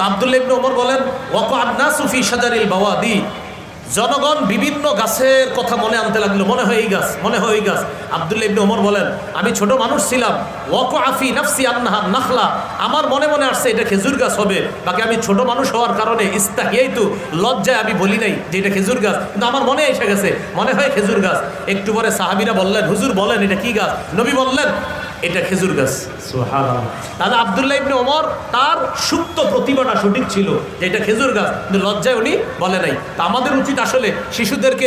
তা আব্দুল্লাহ ইবনে ওমর বলেন ওয়াকা'আন নাসু ফি শাজারিল বাওয়াদি, জনগণ বিভিন্ন গাছের কথা মনে আনতে লাগলো, মনে হয় এই গাছ, মনে হয় এই গাছ। আব্দুল্লাহ ইবনে ওমর বলেন আমি ছোট মানুষ ছিলাম, ওয়াকা'a ফি নাফসি আন্নাহা নাখলা, আমার মনে মনে আসছে এটা খেজুর গাছ হবে, বাকি আমি ছোট মানুষ হওয়ার কারণে ইস্তাহিয়াইতু, লজ্জায় আমি বলি নাই যে এটা খেজুর গাছ, কিন্তু আমার মনে এসে গেছে মনে হয় খেজুর গাছ। একটু পরে সাহাবীরা বললেন হুজুর বলেন এটা কি গাছ? নবী বললেন এটা খেজুর গাছ। সুবহানাল্লাহ। তাহলে আব্দুল্লাহ ইবনে ওমর তার সুপ্ত প্রতিভাটা সঠিক ছিল যে এটা খেজুর গাছ, কিন্তু লজ্জায় উনি বলে নাই। তা আমাদের উচিত আসলে শিশুদেরকে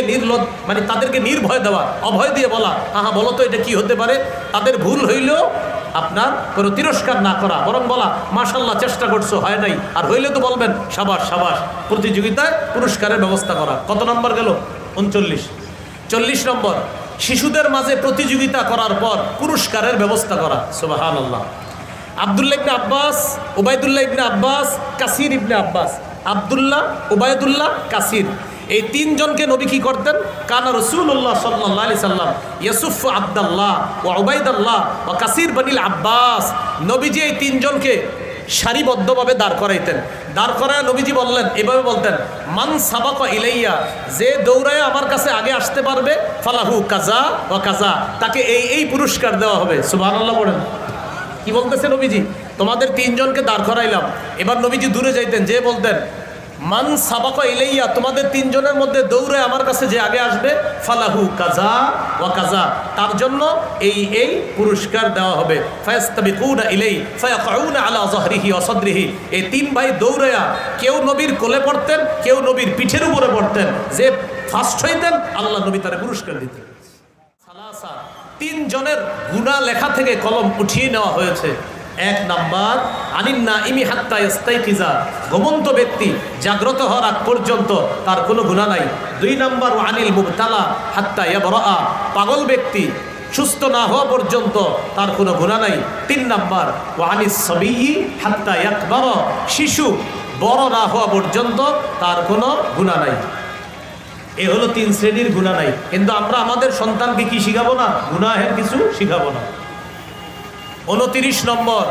মানে তাদেরকে নির্ভয় দেওয়া, অভয় দিয়ে বলা হ্যাঁ বলো তো এটা কি হতে পারে। তাদের ভুল হইলেও আপনার কোনো তিরস্কার না করা, বরং বলা মাশাআল্লাহ চেষ্টা করছো, হয় নাই, আর হইলে তো বলবেন সাবাস সাবাস। প্রতিযোগিতায় পুরস্কারের ব্যবস্থা করা। কত নম্বর গেল? 39। 40 নম্বর, শিশুদের মাঝে প্রতিযোগিতা করার পর পুরস্কারের ব্যবস্থা করা। সুবহানাল্লাহ। আব্দুল্লাহ ইবনে আব্বাস, উবাইদুল্লাহ ইবনে আব্বাস, কাসির ইবনে আব্বাস, আব্দুল্লাহ, উবাইদুল্লাহ, কাসির, এই তিনজনকে নবী কি করতেন? কানা রাসূলুল্লাহ সাল্লাল্লাহু আলাইহি সাল্লাম ইয়াসুফু আব্দুল্লাহ ওয়া উবাইদুল্লাহ ওয়া কাসির বানিল আব্বাস। নবীজি এই তিনজনকে সারিবদ্ধভাবে দাঁড় করাইতেন। দাঁড় করায় নবীজি বললেন, এভাবে বলতেন মান সাবাকা ইলাইয়া, যে দৌড়ায় আমার কাছে আগে আসতে পারবে, ফালাহু কাজা ওয়া কাজা, তাকে এই পুরস্কার দেওয়া হবে। সুবহানাল্লাহ পড়েন। কি বলতেছে নবীজি? তোমাদের তিনজনকে দাঁড় করাইলাম। এবার নবীজি দূরে যাইতেন, যে বলতেন মান সাবাকা ইলাইয়া, তোমাদের তিনজনের মধ্যে দৌড়ে আমার কাছে যে আগে আসবে, ফালাহু কাজা ওয়া কাজা, তার জন্য এই পুরস্কার দেওয়া হবে। ফায়াস্তাবিকুনা ইলাই ফায়াকউনা আলা যহরিহি ওয়া সাদরিহি, এই তিন ভাই দৌড়ায়া কেউ নবীর কোলে পড়তেন, কেউ নবীর পিঠের উপরে পড়তেন। যে ফার্স্ট হইতেন আল্লাহ নবী তারে পুরস্কার দিতেন। সালাসা, তিনজনের গুনাহ লেখা থেকে কলম উঠিয়ে নেওয়া হয়েছে। 1 নাম্বার আনিন্না ইমি হাত্তা ইস্তাইকিজা, ঘুমন্ত ব্যক্তি জাগ্রত হওয়ার আগ পর্যন্ত তার কোনো গুনাহ নাই। 2 নাম্বার আনিল মুবতালা হাত্তা ইয়াবরা, পাগল ব্যক্তি সুস্থ না হওয়া পর্যন্ত তার কোনো গুনাহ নাই। 3 নাম্বার আনিস সাবিয়্যি হাত্তা ইয়াকবার, শিশু বড় না হওয়া পর্যন্ত তার কোনো গুনাহ নাই। এ হলো 3 শ্রেণীর গুনাহ নাই। কিন্তু আমরা আমাদের সন্তানকে কি শিখাবো না? গুনাহের কিছু শিখাবো না। 29 নম্বর,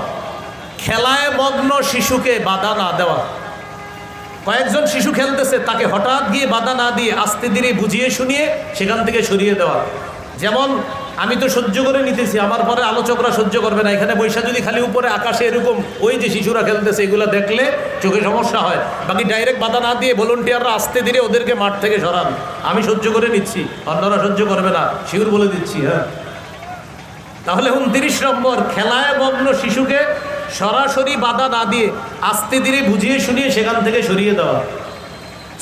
খেলায় মগ্ন শিশুকে বাধা না দেওয়া। কয়েকজন শিশু খেলতেছে, তাকে হঠাৎ গিয়ে বাধা না দিয়ে আস্তে ধীরে বুঝিয়ে শুনিয়ে সেখান থেকে সরিয়ে দেওয়া। যেমন আমি তো সহ্য করে নিতেছি, আমার পরে আলোচকরা সহ্য করবে না, এখানে বৈশা যদি খালি উপরে আকাশে এরকম ওই যে শিশুরা খেলতেছে এগুলো দেখলে চোখে সমস্যা হয়, বাকি ডাইরেক্ট বাধা না দিয়ে ভলেন্টিয়াররা আস্তে ধীরে ওদেরকে মাঠ থেকে সরান। আমি সহ্য করে নিচ্ছি, অন্যরা সহ্য করবে না, শিশুর বলে দিচ্ছি। হ্যাঁ, তাহলে 29 নম্বর, খেলায় মগ্ন শিশুকে সরাসরি বাধা না দিয়ে আস্তে ধীরে বুঝিয়ে শুনিয়ে সেখান থেকে সরিয়ে দেওয়া।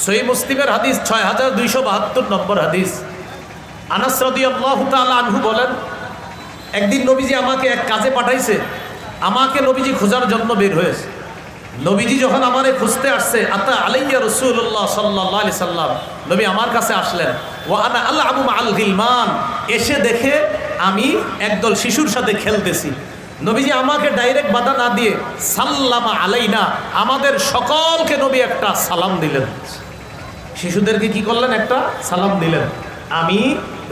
সহিহ মুসলিমের হাদিস 6272 নম্বর হাদিস। আনাস রাদিয়াল্লাহু তাআলা আনহু বলেন, একদিন নবীজি আমাকে এক কাজে পাঠাইছে, আমাকে নবীজি খোঁজার জন্য বের হয়েছে। নবীজি যখন আমারে খুঁজতে আসছে, আতা আলাইয়া রাসূলুল্লাহ সাল্লাল্লাহু আলাইহি সাল্লাম, নবী আমার কাছে আসলেন। ওয়া আনা আলআবু মাআল গিলমান, এসে দেখে আমি একদল শিশুর সাথে খেলতেছি। নবীজি আমাকে ডাইরেক্ট বাধা না দিয়ে সাল্লামা আলাইনা, আমাদের সকলকে নবী একটা সালাম দিলেন। শিশুদেরকে কি করলেন? একটা সালাম দিলেন। আমি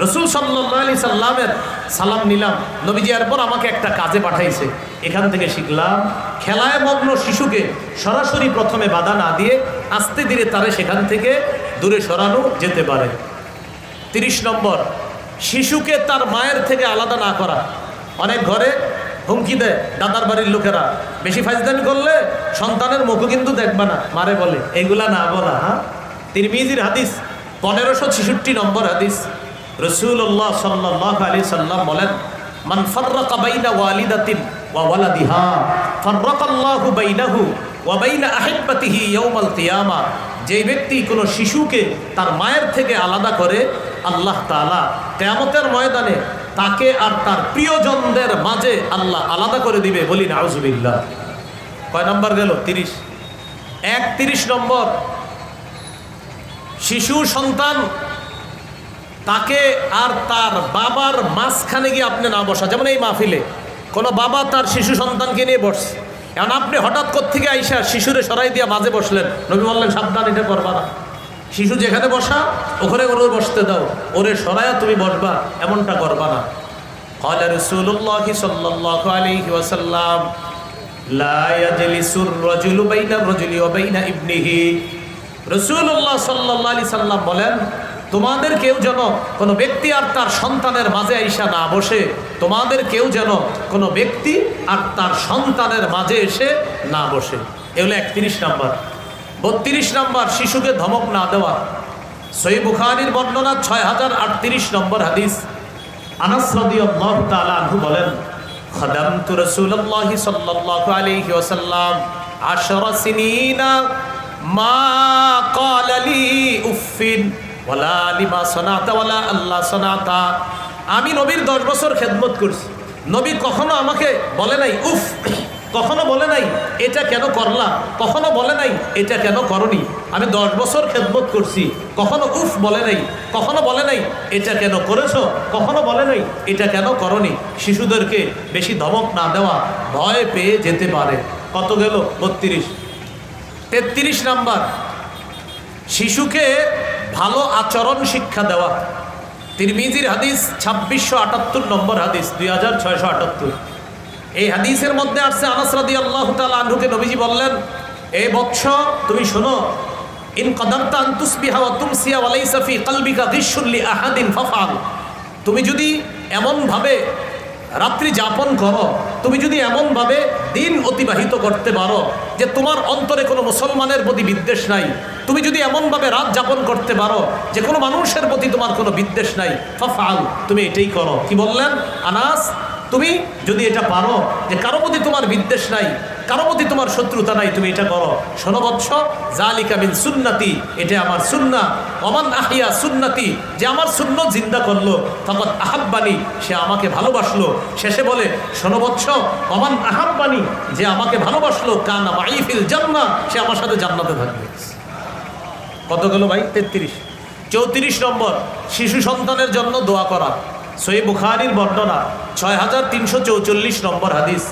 রাসূল সাল্লাল্লাহু আলাইহি সাল্লামের সালাম নিলাম। নবীজি এরপর আমাকে একটা কাজে পাঠাইছে। এখান থেকে শিখলাম, খেলায় মগ্ন শিশুকে সরাসরি প্রথমে বাধা না দিয়ে আস্তে ধীরে তারে সেখান থেকে দূরে সরানো যেতে পারে। 30 নম্বর, শিশুকে তার মায়ের থেকে আলাদা না করা। অনেক ঘরে হুমকি দেয় দাদার বাড়ির লোকেরা, বেশি ফাইজদামি করলে সন্তানের মুখও কিন্তু দেখবা না, মারে বলে, এগুলা না বলা। হ্যাঁ, তিরমিজির হাদিস 1566 নম্বর হাদিস। রাসূলুল্লাহ সাল্লাল্লাহু আলাইহি সাল্লাম বলেন, মান ফাররাকা বাইনা ওয়ালিদাতিন ওয়া ওয়ালাদিহা ফাররাকাল্লাহু বাইনাহু ওয়া বাইনা আহিব্বাতিহি ইয়াউমাল কিয়ামা, যে ব্যক্তি কোনো শিশুকে তার মায়ের থেকে আলাদা করে, আল্লাহ তাআলা কিয়ামতের ময়দানে তাকে আর তার প্রিয়জনদের মাঝে আল্লাহ আলাদা করে দিবে। বলি নাউজুবিল্লাহ। কয় নম্বর গেল? 30। 31 নম্বর, শিশু সন্তান তাকে আর তার বাবার মাঝখানে গিয়ে আপনি না বসা। যেমন এই মাহফিলে কোনো বাবা তার শিশু সন্তানকে নিয়ে বসছে, এখন আপনি হঠাৎ কোত্থেকে আইসা শিশুরে সরাই দিয়া মাঝে বসলেন। নবী বললেন সাবধান, এটা করবা না। শিশু যেখানে বসা ওখানে ওরে বসতে দাও, ওরে সরাইয়া তুমি বসবা, এমনটা করবা না। ক্বালা রাসূলুল্লাহ সাল্লাল্লাহু আলাইহি ওয়াসাল্লাম, লা ইয়াজলিসুর রাজুলু বাইনার রাজুলি ওয়া বাইনা ইবনিহি। রাসূলুল্লাহ সাল্লাল্লাহু আলাইহি সাল্লাম বলেন, তোমাদের কেউ যেন কোনো ব্যক্তি আর তার সন্তানের মাঝে আইসা না বসে, তোমাদের কেউ যেন কোনো ব্যক্তি আর তার সন্তানের মাঝে এসে না বসে। এগুলো 31 নাম্বার। 32 নাম্বার, শিশুকে ধমক না দেওয়া। সহিহ বুখারীর বর্ণনা 6038 নম্বর হাদিস। আনাস রাদিয়াল্লাহু তাআলা আনহু বলেন, খাদামতু রাসূলুল্লাহি সাল্লাল্লাহু আলাইহি ওয়াসাল্লাম 10 সিনিনা মা ক্বালা লি উফিন ওয়ালা লিমা সানাতা ওয়ালা আল্লাহ সানাতা। আমি নবীর 10 বছর খেদমত করছি, নবী কখনো আমাকে বলে নাই উফ, কখনো বলে নাই এটা কেন করলা, কখনো বলে নাই এটা কেন করনি। আমি 10 বছর খেদমত করছি, কখনো উফ বলে নাই, কখনো বলে নাই এটা কেন করেছো, কখনো বলে নাই এটা কেন করনি। শিশুদেরকে বেশি ধমক না দেওয়া, ভয় পেয়ে যেতে পারে। কত গেল? 32। 33 নাম্বার, শিশুকে ভালো আচরণ শিক্ষা দেওয়া। তিরমিজির হাদিস 2678 নম্বর হাদিস, 2678। এই হাদিসের মধ্যে আসছে, আনাস রাদিয়াল্লাহু তাআলা আনহুকে নবীজি বললেন, এ বৎস তুমি শোনো, ইন কদারতা আন তুসবিহা ওয়া তুমসিয়া ওয়া লাইসা ফি কলবিকা গিশুন লি আহাদিন ফাফআল। তুমি যদি এমনভাবে রাত্রি যাপন করো, তুমি যদি এমনভাবে দিন অতিবাহিত করতে পারো যে তোমার অন্তরে কোনো মুসলমানের প্রতি বিদ্বেষ নাই, তুমি যদি এমনভাবে রাত যাপন করতে পারো যে কোনো মানুষের প্রতি তোমার কোনো বিদ্বেষ নাই, ফাফআল, তুমি এটাই করো। কি বললেন? আনাস, তুমি যদি এটা পারো যে কারো প্রতি তোমার বিদ্বেষ নাই, কারো প্রতি তোমার শত্রুতা নাই, তুমি এটা করো। শোনো বৎস, যালিকা মিন সুন্নতি, এটা আমার সুন্নাহ। ওমান আহইয়া সুন্নতি, যে আমার সুন্নাত জিন্দা করলো, ফাকাদ আহাব্বানি, সে আমাকে ভালোবাসলো। শেষে বলে, শোনো বৎস, ওমান আহাব্বানি, যে আমাকে ভালোবাসলো, কানা মাই ফিল জান্নাহ, সে আমার সাথে জান্নাতে থাকবে। কত গেল ভাই? 33। 34 নম্বর, শিশু সন্তানের জন্য দোয়া করা। সহিহ বুখারীর বর্ণনা 6344 নম্বর হাদিস।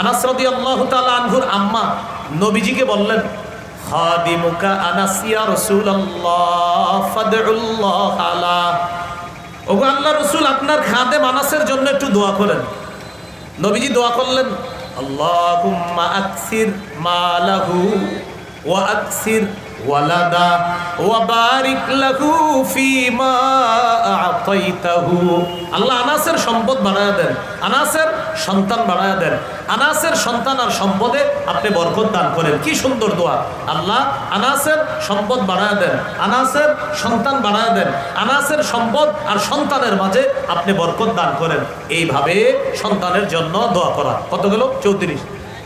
আনাস রাদিয়াল্লাহু তাআলা আনহুর আম্মা নবীজিকে বললেন, খাদিমুকা আনাস ইয়া রাসূলুল্লাহ ফাদউল্লাহ আলা। ওগো আল্লাহর রাসূল, আপনার খাদেম আনাসের জন্য একটু দোয়া করেন। নবীজি দোয়া করলেন, আল্লাহুম্মা আকসির মালাহু ওয়া আকসির ওয়ালাদা ওয়া বারিক লাহু ফীমা আ'তাইতাহু। আল্লাহ আনাসের সম্পদ বাড়ায়া দেন, আনাসের সন্তান বাড়ায়া দেন, আনাসের সন্তান আর সম্পদে আপনি বরকত দান করেন। কি সুন্দর দোয়া! আল্লাহ আনাসের সম্পদ বাড়ায়া দেন, আনাসের সন্তান বাড়ায়া দেন, আনাসের সম্পদ আর সন্তানের মাঝে আপনি বরকত দান করেন। এইভাবে সন্তানের জন্য দোয়া করা। কত গেল? 34।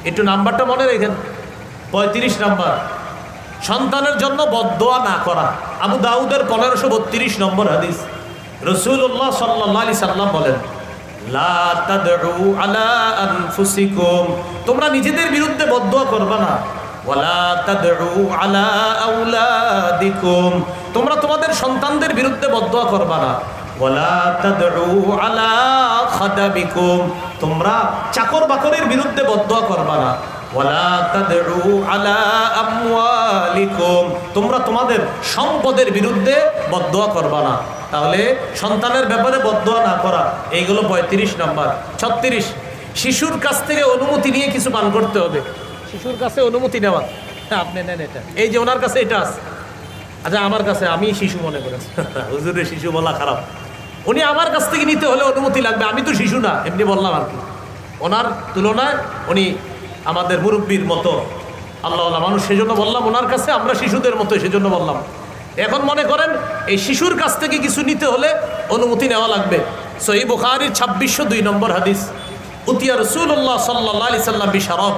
একটু নাম্বারটা মনে রেখেন। 35 নাম্বার, সন্তানের জন্য বদদোয়া না করা। আবু দাউদের 1532 নম্বর হাদিস। রাসূলুল্লাহ সাল্লাল্লাহু আলাইহি সাল্লাম বলেন, লা তাদউ আলা আনফুসিকুম, তোমরা নিজেদের বিরুদ্ধে বদদোয়া করবে না। ওয়ালা তাদউ আলা আওলাদিকুম, তোমরা তোমাদের সন্তানদের বিরুদ্ধে বদদোয়া করবে না। ওয়ালা তাদউ আলা খাদাবিকুম, তোমরা চাকর বাকরের বিরুদ্ধে বদদোয়া করবে না। ওয়ালা তাদউ আলা আমওয়ালিকুম, তোমরা তোমাদের সম্পদের বিরুদ্ধে বদদোয়া করবা না। তাহলে সন্তানের ব্যাপারে বদদোয়া না করা। এইগুলো 35 নাম্বার। 36, শিশুর কাছ থেকে অনুমতি নিয়ে কিছু পান করতে হবে। শিশুর কাছে অনুমতি নেওয়া, হ্যাঁ আপনি নেন এটা, এই যে ওনার কাছে এটা আছে, আচ্ছা আমার কাছে, আমি শিশু মনে করেন, হুজুরের শিশু বলা খারাপ, উনি আমার কাছ থেকে নিতে হলে অনুমতি লাগবে, আমি তো শিশু না, এমনি বললাম আর কি। ওনার তুলনায় উনি আমাদের মুরব্বীর মতো আল্লাহওয়ালা মানুষ, সেজন্য বললাম ওনার কাছে আমরা শিশুদের মতো, সেজন্য বললাম। এখন মনে করেন এই শিশুর কাছ থেকে কিছু নিতে হলে অনুমতি নেওয়া লাগবে। সহিহ বুখারীর 2602 নম্বর হাদিস। উতিয়া রাসূলুল্লাহ সাল্লাল্লাহু আলাইহি সাল্লাম বিশারাব,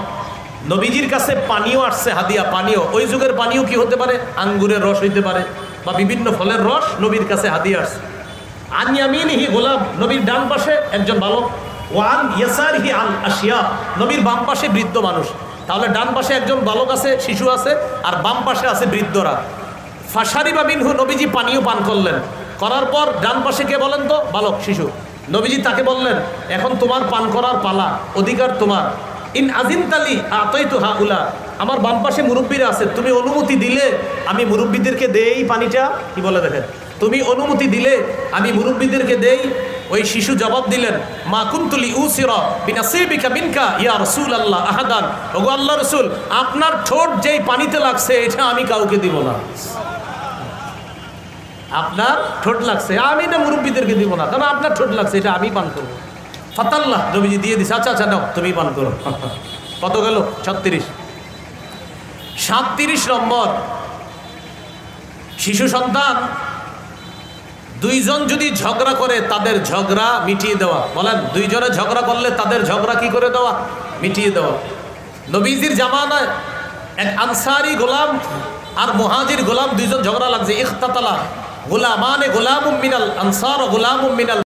নবীজির কাছে পানীয় আসছে, হাদিয়া পানীয়। ওই যুগের পানীয় কি হতে পারে? আঙ্গুরের রস হইতে পারে বা বিভিন্ন ফলের রস নবীর কাছে হাদিয়া আসছে। আন ইয়ামিনিহি গোলাম, নবীর ডান পাশে একজন বালক। ওয়ান ইয়াসারিহি আল আশিয়া, নবীর বাম পাশে বৃদ্ধ মানুষ। তাহলে ডান পাশে একজন বালক আছে, শিশু আছে, আর বাম পাশে আছে বৃদ্ধরা। ফাশারিবা মিনহু, নবীজি পানীয় পান করলেন। করার পর ডান পাশে কে বলেন তো? বালক, শিশু। নবীজি তাকে বললেন, এখন তোমার পান করার পালা, অধিকার তোমার। ইন আজিনতালি আতাইতু হাউলা, আমার বাম পাশে মুরব্বীরা আছে, তুমি অনুমতি দিলে আমি মুরব্বীদেরকে দেই পানিটা। কি বলে দেখেন, তুমি অনুমতি দিলে আমি মুরব্বীদেরকে দেই। ওই শিশু জবাব দিলেন, মা কুনতুলি উসিরা বিনাসিবিকা মিনকা ইয়া রাসূলুল্লাহ আহাদান। ওগো আল্লাহ রাসূল, আপনার ঠোঁট যেই পানিতে লাগছে এটা আমি কাউকে দিব না। আপনার ঠোঁট লাগছে, আমি না মুরব্বীদেরকে দিব না, কারণ আপনার ঠোঁট লাগছে, এটা আমি পান করবো। ফাতাল্লাহ, নবীজি দিয়ে দিছে, আচ্ছা আচ্ছা নাও তুমি পান করো। কত গেল? 36। 37 নম্বর, শিশু সন্তান দুইজন যদি ঝগড়া করে তাদের ঝগড়া মিটিয়ে দেওয়া। বলেন, দুইজনে ঝগড়া করলে তাদের ঝগড়া কি করে দেওয়া? মিটিয়ে দেওয়া। নবীজির জামানায় এক আনসারি গোলাম আর মুহাজির গোলাম দুইজন ঝগড়া লাগছে। ইখতাতালা গোলামানে গোলামুম মিনাল আনসার ও গোলামুম মিনাল